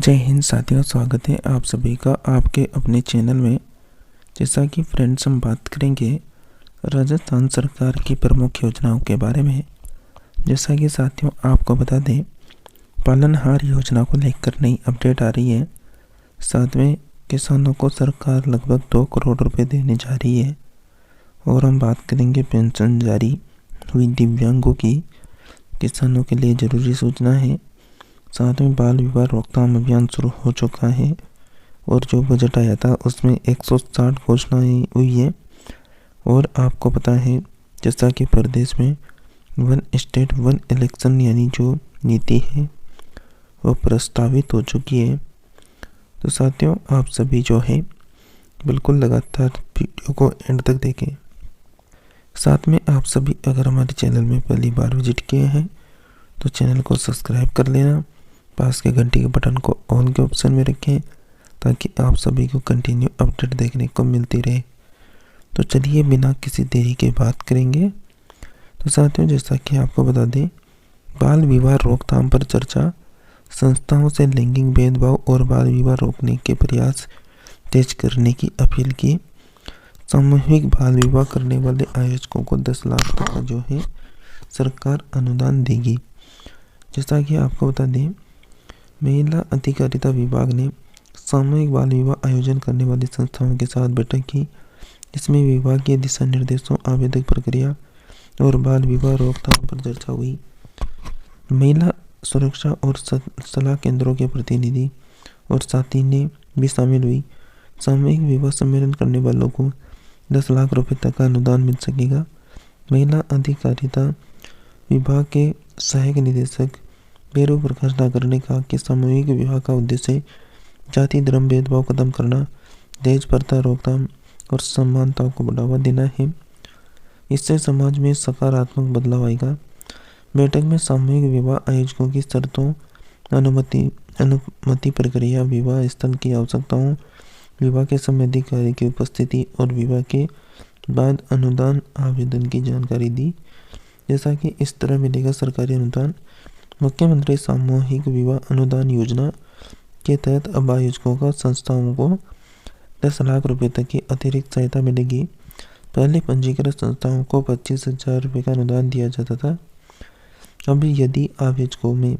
जय हिंद साथियों, स्वागत है आप सभी का आपके अपने चैनल में। जैसा कि फ्रेंड्स, हम बात करेंगे राजस्थान सरकार की प्रमुख योजनाओं के बारे में। जैसा कि साथियों, आपको बता दें, पालनहार योजना को लेकर नई अपडेट आ रही है। साथ में किसानों को सरकार लगभग 2 करोड़ रुपए देने जा रही है। और हम बात करेंगे पेंशन जारी हुई दिव्यांगों की, किसानों के लिए ज़रूरी सूचना है। साथ में बाल विवाह रोकथाम अभियान शुरू हो चुका है और जो बजट आया था उसमें 160 घोषणाएं हुई है। और आपको पता है, जैसा कि प्रदेश में 1 स्टेट 1 इलेक्शन यानी जो नीति है वो प्रस्तावित हो चुकी है। तो साथियों, आप सभी जो है बिल्कुल लगातार वीडियो को एंड तक देखें। साथ में आप सभी अगर हमारे चैनल में पहली बार विजिट किए हैं तो चैनल को सब्सक्राइब कर लेना। पास के घंटी के बटन को ऑन के ऑप्शन में रखें ताकि आप सभी को कंटिन्यू अपडेट देखने को मिलती रहे। तो चलिए बिना किसी देरी के बात करेंगे। तो साथियों, जैसा कि आपको बता दें, बाल विवाह रोकथाम पर चर्चा, संस्थाओं से लैंगिक भेदभाव और बाल विवाह रोकने के प्रयास तेज करने की अपील की। सामूहिक बाल विवाह करने वाले आयोजकों को 10 लाख तक का जो है सरकार अनुदान देगी। जैसा कि आपको बता दें, महिला अधिकारिता विभाग ने सामूहिक बाल विवाह आयोजन करने वाली संस्थाओं के साथ बैठक की। इसमें विभागीय दिशा निर्देशों, आवेदक प्रक्रिया और बाल विवाह रोकथाम पर चर्चा हुई। महिला सुरक्षा और सलाह केंद्रों के प्रतिनिधि और साथी ने भी शामिल हुई। सामूहिक विवाह सम्मेलन करने वालों को 10 लाख रुपए तक का अनुदान मिल सकेगा। महिला अधिकारिता विभाग के सहायक निदेशक बेरू प्रकाश नागर ने कहा कि सामूहिक विवाह का उद्देश्य जाति धर्म भेदभाव खत्म करना, दहेज प्रथा रोकथाम और समानताओं को बढ़ावा देना है। इससे समाज में सकारात्मक बदलाव आएगा। बैठक में सामूहिक विवाह आयोजकों की शर्तों, अनुमति प्रक्रिया, विवाह स्थल की आवश्यकताओं, विवाह के समय अधिकारी की उपस्थिति और विवाह के बाद अनुदान आवेदन की जानकारी दी। जैसा कि इस तरह मिलेगा सरकारी अनुदान। मुख्यमंत्री सामूहिक विवाह अनुदान योजना के तहत अब आयोजकों का संस्थाओं को 10 लाख रुपए तक की अतिरिक्त सहायता मिलेगी। पहले पंजीकृत संस्थाओं को 25,000 रुपये का अनुदान दिया जाता था। अब यदि आयोजकों में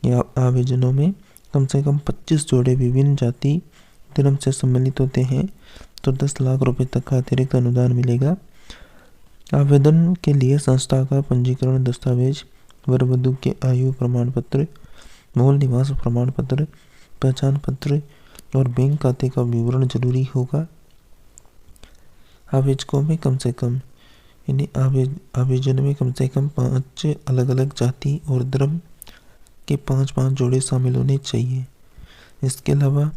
या आवेदनों में कम से कम 25 जोड़े विभिन्न जाति धर्म से सम्मिलित होते हैं तो 10 लाख रुपए तक का अतिरिक्त अनुदान मिलेगा। आवेदन के लिए संस्था का पंजीकरण दस्तावेज, वर वधू के आयु प्रमाण पत्र, मूल निवास प्रमाण पत्र, पहचान पत्र और बैंक खाते का विवरण जरूरी होगा। आवेदकों में कम से कम आवेदन में कम से कम 5 अलग अलग जाति और धर्म के 5 जोड़े शामिल होने चाहिए। इसके अलावा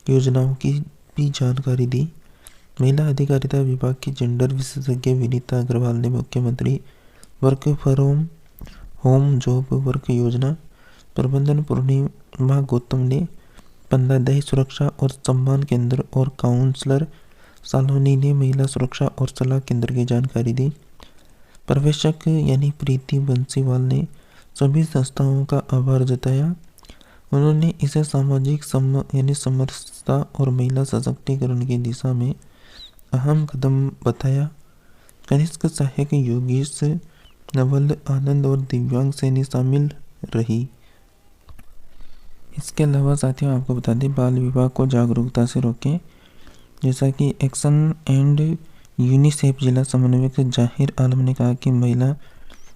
योजनाओं की भी जानकारी दी। महिला अधिकारिता विभाग की जेंडर विशेषज्ञ विनीता अग्रवाल ने मुख्यमंत्री work from home job work योजना प्रबंधन पूर्णिमा गौतम ने 15 दहेज सुरक्षा और सम्मान केंद्र और काउंसलर सालोनी ने महिला सुरक्षा और सलाह केंद्र की जानकारी दी। पर्यवेक्षक यानी प्रीति बंसीवाल ने सभी संस्थाओं का आभार जताया। उन्होंने इसे सामाजिक समरसता और महिला सशक्तिकरण की दिशा में अहम कदम बताया। कनिष्क सहायक योगेश, नवल आनंद और दिव्यांग सैनी शामिल रही। इसके अलावा साथियों, आपको बता दें, बाल विवाह को जागरूकता से रोकें। जैसा कि एक्शन एंड यूनिसेफ जिला समन्वयक जाहिर आलम ने कहा कि महिला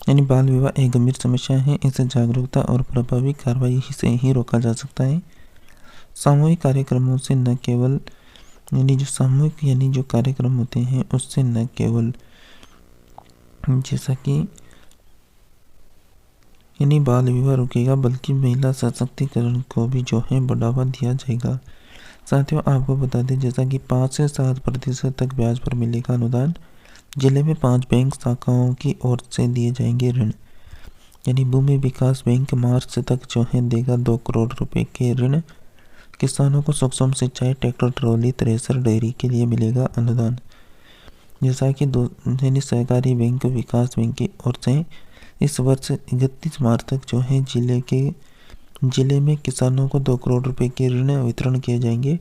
यानी बाल विवाह एक गंभीर समस्या है। इसे जागरूकता और प्रभावी कार्रवाई से ही रोका जा सकता है। सामूहिक कार्यक्रमों से न केवल जो कार्यक्रम होते हैं उससे न केवल जैसा कि बाल विवाह रुकेगा बल्कि महिला सशक्तिकरण को भी जो है बढ़ावा दिया जाएगा। साथियों, आपको बता दें, जैसा कि 5 से 7% तक ब्याज पर मिलेगा अनुदान। जिले में 5 बैंक शाखाओं की ओर से दिए जाएंगे ऋण। यानी भूमि विकास बैंक मार्च तक जो है देगा 2 करोड़ रुपए के ऋण। किसानों को सूक्ष्म सिंचाई, ट्रैक्टर ट्रॉली, थ्रेसर, डेयरी के लिए मिलेगा अनुदान। जैसा कि सहकारी बैंक, विकास बैंक की ओर से इस वर्ष 31 मार्च तक जो है जिले के जिले में किसानों को 2 करोड़ रुपए के ऋण वितरण किए जाएंगे।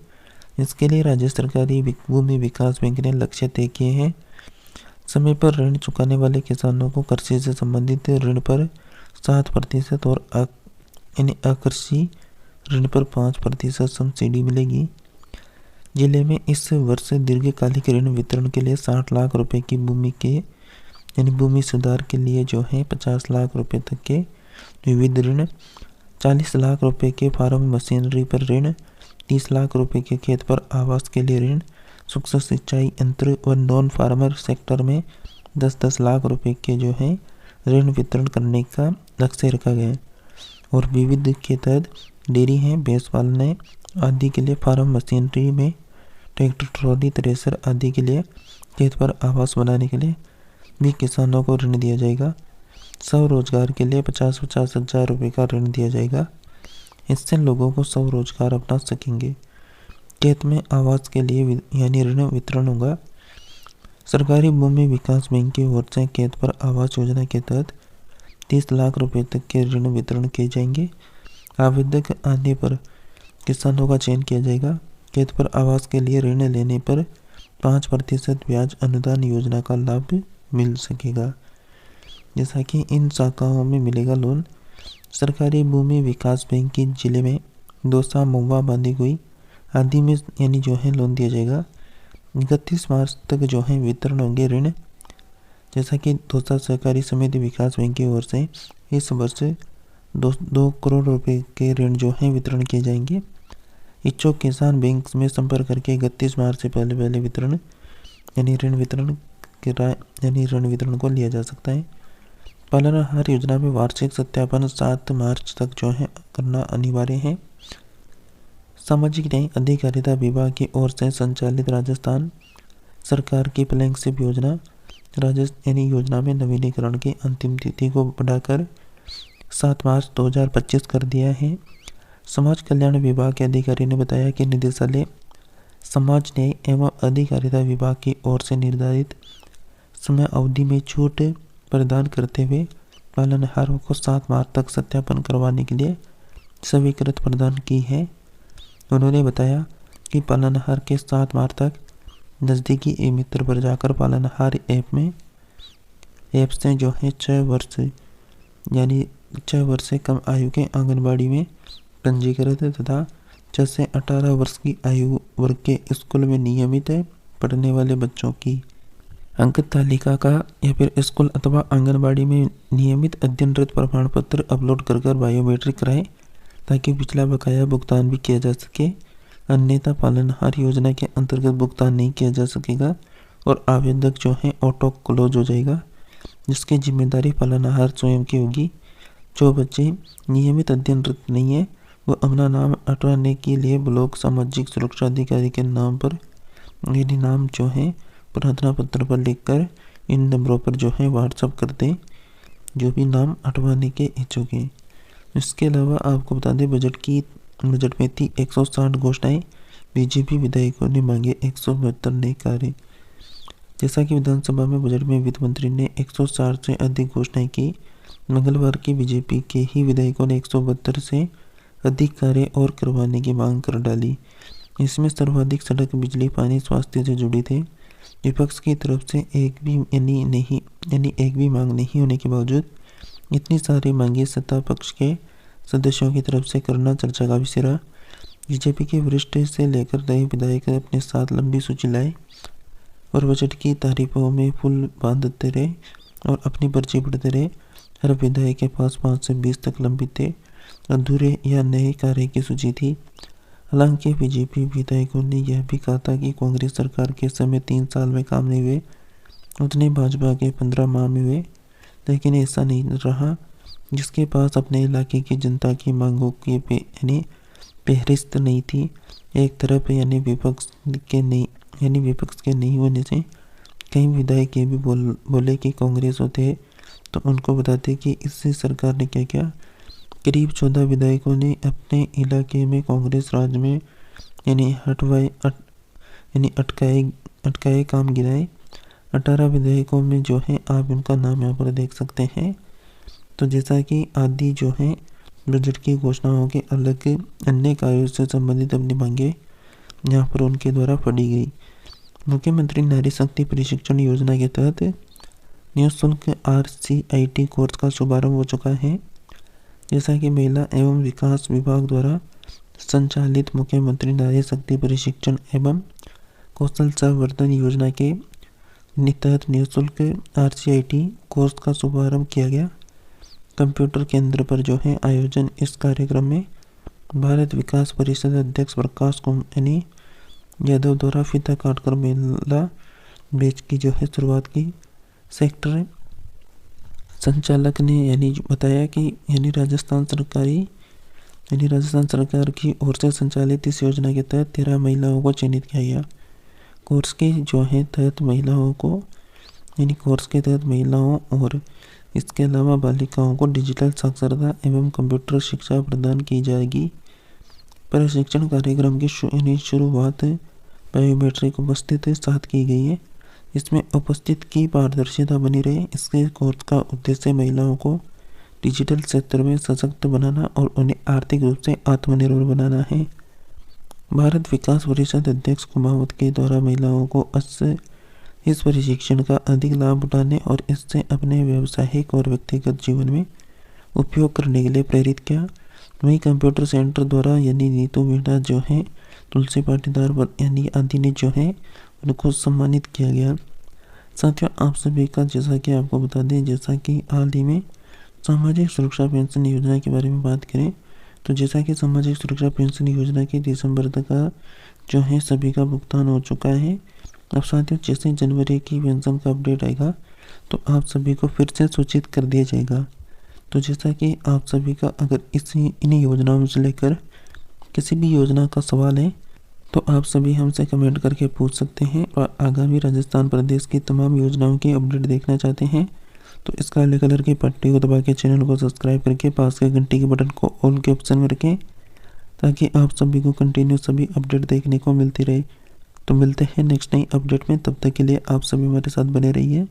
इसके लिए राज्य सरकारी भूमि विकास बैंक ने लक्ष्य तय किए हैं। समय पर ऋण चुकाने वाले किसानों को कृषि से संबंधित ऋण पर 7% और आकृषि ऋण पर 5% सब्सिडी मिलेगी। जिले में इस वर्ष दीर्घकालिक ऋण वितरण के लिए 60 लाख रुपए की भूमि सुधार के लिए जो है 50 लाख रुपए तक के विविध ऋण, 40 लाख रुपए के फार्म मशीनरी पर ऋण, 30 लाख रुपए के खेत पर आवास के लिए ऋण, सूक्ष्म सिंचाई यंत्र व नॉन फार्मर सेक्टर में 10-10 लाख रुपए के जो है ऋण वितरण करने का लक्ष्य रखा गया है। और विविध के तहत डेयरी है, भैंस पालने आदि के लिए फार्म मशीनरी में ट्रैक्टर, ट्रॉली, थ्रेसर आदि के लिए, खेत पर आवास बनाने के लिए भी किसानों को ऋण दिया जाएगा। स्वरोजगार के लिए 50-50 हज़ार रुपये का ऋण दिया जाएगा। इससे लोगों को स्वरोजगार अपना सकेंगे। खेत में आवास के लिए यानी ऋण वितरण होगा। सरकारी भूमि विकास बैंक की ओर से खेत पर आवास योजना के तहत 30 लाख रुपए तक के ऋण वितरण किए जाएंगे। आवेदक आने पर किसानों का चयन किया जाएगा। खेत पर आवास के लिए ऋण लेने पर 5% ब्याज अनुदान योजना का लाभ मिल सकेगा। जैसा कि इन शाखाओं में मिलेगा लोन। सरकारी भूमि विकास बैंक की जिले में दौसा, महुआ, बांदीकुई आदि में यानी जो है लोन दिया जाएगा। 31 मार्च तक जो है वितरण होंगे ऋण। जैसा कि दौसा सहकारी समिति विकास बैंक की ओर से इस वर्ष 2 करोड़ रुपए के ऋण जो है वितरण किए जाएंगे। इच्छुक किसान बैंक में संपर्क करके 31 मार्च से पहले वितरण यानी ऋण वितरण को लिया जा सकता है। पालनहार योजना में वार्षिक सत्यापन 7 मार्च तक जो है करना अनिवार्य है। सामाजिक न्याय अधिकारिता विभाग की ओर से संचालित राजस्थान सरकार की फ्लैगशिप योजना योजना में नवीनीकरण की अंतिम तिथि को बढ़ाकर 7 मार्च 2025 कर दिया है। समाज कल्याण विभाग के अधिकारी ने बताया कि निदेशालय समाज न्याय एवं अधिकारिता विभाग की ओर से निर्धारित समय अवधि में छूट प्रदान करते हुए पालनहारों को 7 मार्च तक सत्यापन करवाने के लिए स्वीकृति प्रदान की है। उन्होंने बताया कि पालनहार के 7 मार्च तक नज़दीकी ई मित्र पर जाकर पालनहार ऐप से जो है 6 वर्ष से कम आयु के आंगनबाड़ी में पंजीकृत तथा 6 से 18 वर्ष की आयु वर्ग के स्कूल में नियमित पढ़ने वाले बच्चों की अंक तालिका का या फिर स्कूल अथवा आंगनबाड़ी में नियमित अध्ययनरत प्रमाण पत्र अपलोड कर बायोमेट्रिक कराएं ताकि पिछला बकाया भुगतान भी किया जा सके। अन्यथा पालनहार योजना के अंतर्गत भुगतान नहीं किया जा सकेगा और आवेदक जो है ऑटो क्लोज हो जाएगा, जिसकी जिम्मेदारी पालनहार स्वयं की होगी। जो बच्चे नियमित अध्ययनरत नहीं है वो अपना नाम हटवाने के लिए ब्लॉक सामाजिक सुरक्षा अधिकारी के नाम पर यदि नाम जो है प्रार्थना पत्र पर लिखकर इन नंबरों पर जो है व्हाट्सएप कर दें जो भी नाम हटवाने के इच्छुक हैं। इसके अलावा आपको बता दें बजट में थी 160 घोषणाएं, बीजेपी विधायकों ने मांगे 172 नए कार्य। जैसा कि विधानसभा में बजट में वित्त मंत्री ने 160 से अधिक घोषणाएं की। मंगलवार की बीजेपी के ही विधायकों ने 172 से अधिक कार्य और करवाने की मांग कर डाली। इसमें सर्वाधिक सड़क, बिजली, पानी, स्वास्थ्य से जुड़ी थे। विपक्ष की तरफ से एक भी मांग नहीं होने के बावजूद इतनी सारी मांगे सत्ता पक्ष के सदस्यों की तरफ से करना चर्चा का विषय रहा। बीजेपी के वरिष्ठ से लेकर नए विधायक अपने साथ लंबी सूची लाए और बजट की तारीफों में फूल बांधते रहे और अपनी पर्ची पढ़ते रहे। हर विधायक के पास 5 से 20 तक लंबित थे, अधूरे या नए कार्य की सूची थी। हालांकि बीजेपी विधायकों ने यह भी कहा था कि कांग्रेस सरकार के समय 3 साल में काम नहीं हुए, उतने भाजपा के 15 माह में हुए, लेकिन ऐसा नहीं रहा। जिसके पास अपने इलाके की जनता की मांगों की फहरिस्त नहीं थी। एक तरफ विपक्ष के नहीं होने से कई विधायक ये भी बोले कि कांग्रेस होते तो उनको बताते कि इससे सरकार ने क्या किया। करीब 14 विधायकों ने अपने इलाके में कांग्रेस राज में अटकाए काम गिनाए। 18 विधायकों में जो है आप उनका नाम यहाँ पर देख सकते हैं। तो जैसा कि आदि जो है बजट की घोषणाओं के अलग अन्य कार्यों से संबंधित अपनी मांगे यहाँ पर उनके द्वारा पढ़ी गई। मुख्यमंत्री नारी शक्ति प्रशिक्षण योजना के तहत निःशुल्क RCIT कोर्स का शुभारंभ हो चुका है। जैसा कि महिला एवं विकास विभाग द्वारा संचालित मुख्यमंत्री नारी शक्ति प्रशिक्षण एवं कौशल संवर्धन योजना के तहत निःशुल्क RCIT कोर्स का शुभारंभ किया गया। कंप्यूटर केंद्र पर जो है आयोजन इस कार्यक्रम में भारत विकास परिषद अध्यक्ष प्रकाश कुमार यादव द्वारा फीता काटकर मेला बैच की जो है शुरुआत की। सेक्टर संचालक ने बताया कि राजस्थान सरकार की ओर से संचालित इस योजना के तहत 13 महिलाओं को चयनित किया गया। कोर्स के तहत महिलाओं और इसके अलावा बालिकाओं को डिजिटल साक्षरता एवं कंप्यूटर शिक्षा प्रदान की जाएगी। प्रशिक्षण कार्यक्रम की शुरुआत बायोमेट्रिक उपस्थिति के साथ की गई है। इसमें उपस्थित की पारदर्शिता बनी रहे। इसके कोर्स का उद्देश्य महिलाओं को डिजिटल क्षेत्र में सशक्त बनाना और उन्हें आर्थिक रूप से आत्मनिर्भर बनाना है। भारत विकास परिषद अध्यक्ष कुमावत के द्वारा महिलाओं को इस प्रशिक्षण का अधिक लाभ उठाने और इससे अपने व्यावसायिक और व्यक्तिगत जीवन में उपयोग करने के लिए प्रेरित किया। वहीं कंप्यूटर सेंटर द्वारा नीतू मीणा जो है, तुलसी पाटीदार आदि ने जो है उनको सम्मानित किया गया। साथियों, आप सभी का जैसा कि आपको बता दें, जैसा कि हाल ही में सामाजिक सुरक्षा पेंशन योजना के बारे में बात करें तो जैसा कि सामाजिक सुरक्षा पेंशन योजना की दिसंबर तक का जो है सभी का भुगतान हो चुका है। अब साथियों, जैसे जनवरी की पेंशन का अपडेट आएगा तो आप सभी को फिर से सूचित कर दिया जाएगा। तो जैसा कि आप सभी का अगर इन योजनाओं से लेकर किसी भी योजना का सवाल है तो आप सभी हमसे कमेंट करके पूछ सकते हैं। और आगामी राजस्थान प्रदेश की तमाम योजनाओं की अपडेट देखना चाहते हैं तो इस काले कलर की पट्टी को दबा के चैनल को सब्सक्राइब करके पास के घंटी के बटन को ऑल के ऑप्शन में रखें ताकि आप सभी को कंटिन्यू सभी अपडेट देखने को मिलती रहे। तो मिलते हैं नेक्स्ट नई अपडेट में, तब तक के लिए आप सभी हमारे साथ बने रहिए।